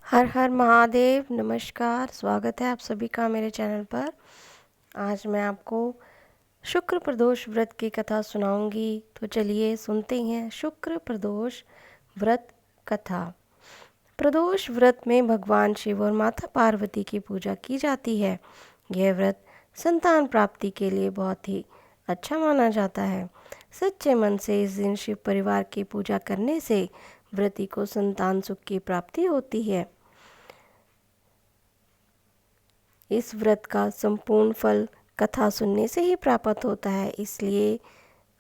हर हर महादेव। नमस्कार, स्वागत है आप सभी का मेरे चैनल पर। आज मैं आपको शुक्र प्रदोष व्रत की कथा सुनाऊंगी। तो चलिए सुनते हैं शुक्र प्रदोष व्रत कथा। प्रदोष व्रत में भगवान शिव और माता पार्वती की पूजा की जाती है। यह व्रत संतान प्राप्ति के लिए बहुत ही अच्छा माना जाता है। सच्चे मन से इस दिन शिव परिवार की पूजा करने से व्रती को संतान सुख की प्राप्ति होती है। इस व्रत का संपूर्ण फल कथा सुनने से ही प्राप्त होता है, इसलिए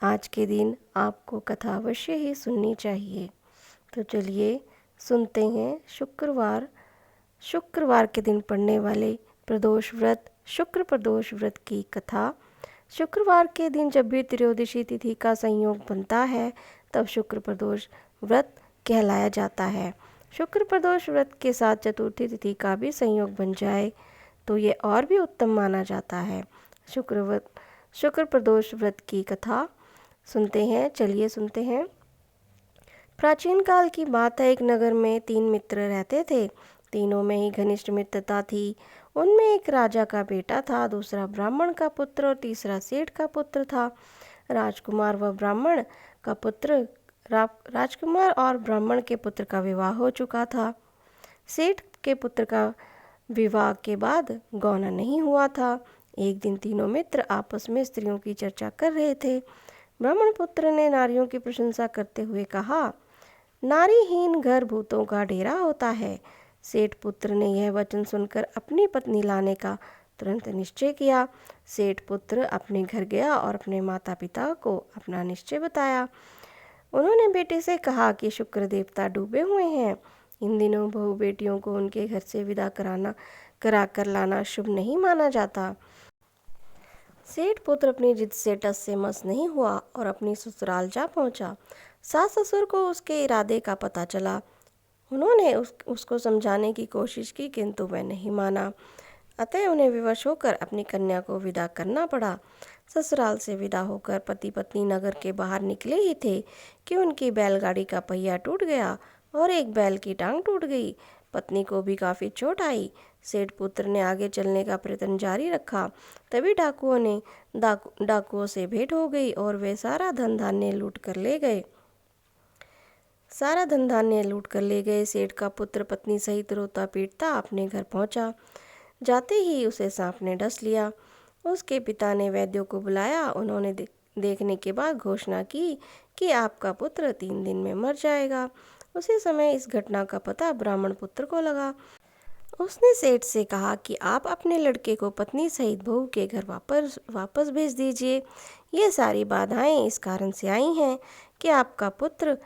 आज के दिन आपको कथा अवश्य ही सुननी चाहिए। तो चलिए सुनते हैं शुक्रवार के दिन पड़ने वाले प्रदोष व्रत शुक्र प्रदोष व्रत की कथा। शुक्रवार के दिन जब भी त्रयोदशी तिथि का संयोग बनता है तब शुक्र प्रदोष व्रत कहलाया जाता है। शुक्र प्रदोष व्रत के साथ चतुर्थी तिथि का भी संयोग बन जाए तो ये और भी उत्तम माना जाता है। शुक्र प्रदोष व्रत की कथा सुनते हैं। चलिए सुनते हैं। प्राचीन काल की बात है, एक नगर में 3 मित्र रहते थे। तीनों में ही घनिष्ठ मित्रता थी। उनमें एक राजा का बेटा था, दूसरा ब्राह्मण का पुत्र और तीसरा सेठ का पुत्र था। राजकुमार और ब्राह्मण के पुत्र का विवाह हो चुका था। सेठ के पुत्र का विवाह के बाद गौना नहीं हुआ था। एक दिन तीनों मित्र आपस में स्त्रियों की चर्चा कर रहे थे। ब्राह्मण पुत्र ने नारियों की प्रशंसा करते हुए कहा, नारीहीन घर भूतों का डेरा होता है। सेठ पुत्र ने यह वचन सुनकर अपनी पत्नी लाने का तुरंत निश्चय किया। सेठ पुत्र अपने घर गया और अपने माता पिता को अपना निश्चय बताया। उन्होंने बेटे से कहा कि शुक्र देवता डूबे हुए हैं। इन दिनों बहू बेटियों को उनके घर से विदा करा कर लाना शुभ नहीं माना जाता। सेठ पुत्र अपनी जिद से टस से मस नहीं हुआ और अपनी ससुराल जा पहुंचा। सास ससुर को उसके इरादे का पता चला। उन्होंने उसको समझाने की कोशिश की, किंतु वह नहीं माना। अतः उन्हें विवश होकर अपनी कन्या को विदा करना पड़ा। ससुराल से विदा होकर पति पत्नी नगर के बाहर निकले ही थे कि उनकी बैलगाड़ी का पहिया टूट गया और एक बैल की टांग टूट गई। पत्नी को भी काफ़ी चोट आई। सेठ पुत्र ने आगे चलने का प्रयत्न जारी रखा। तभी डाकुओं से भेंट हो गई और वे सारा धन धान्य लूट कर ले गए। सेठ का पुत्र पत्नी सहित रोता पीटता अपने घर पहुंचा। जाते ही उसे सांप ने डस लिया। उसके पिता ने वैद्यों को बुलाया। उन्होंने देखने के बाद घोषणा की कि आपका पुत्र 3 दिन में मर जाएगा। उसी समय इस घटना का पता ब्राह्मण पुत्र को लगा। उसने सेठ से कहा कि आप अपने लड़के को पत्नी सहित बहू के घर वापस भेज दीजिए। ये सारी बाधाएं इस कारण से आई हैं कि आपका पुत्र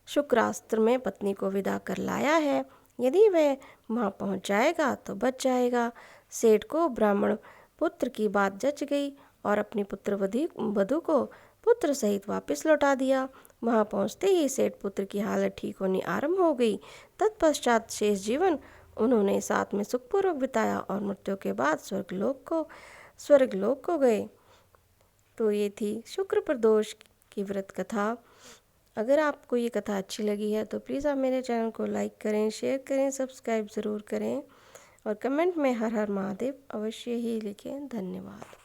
शुक्रास्त्र में पत्नी को विदा कर लाया है। यदि वह वहाँ पहुँच जाएगा तो बच जाएगा। सेठ को ब्राह्मण पुत्र की बात जच गई और अपनी पुत्र वधू को पुत्र सहित वापस लौटा दिया। वहाँ पहुँचते ही सेठ पुत्र की हालत ठीक होनी आरंभ हो गई। तत्पश्चात शेष जीवन उन्होंने साथ में सुखपूर्वक बिताया और मृत्यु के बाद स्वर्गलोक को गए। तो ये थी शुक्र प्रदोष की व्रत कथा। अगर आपको ये कथा अच्छी लगी है तो प्लीज़ आप मेरे चैनल को लाइक करें, शेयर करें, सब्सक्राइब ज़रूर करें और कमेंट में हर हर महादेव अवश्य ही लिखें। धन्यवाद।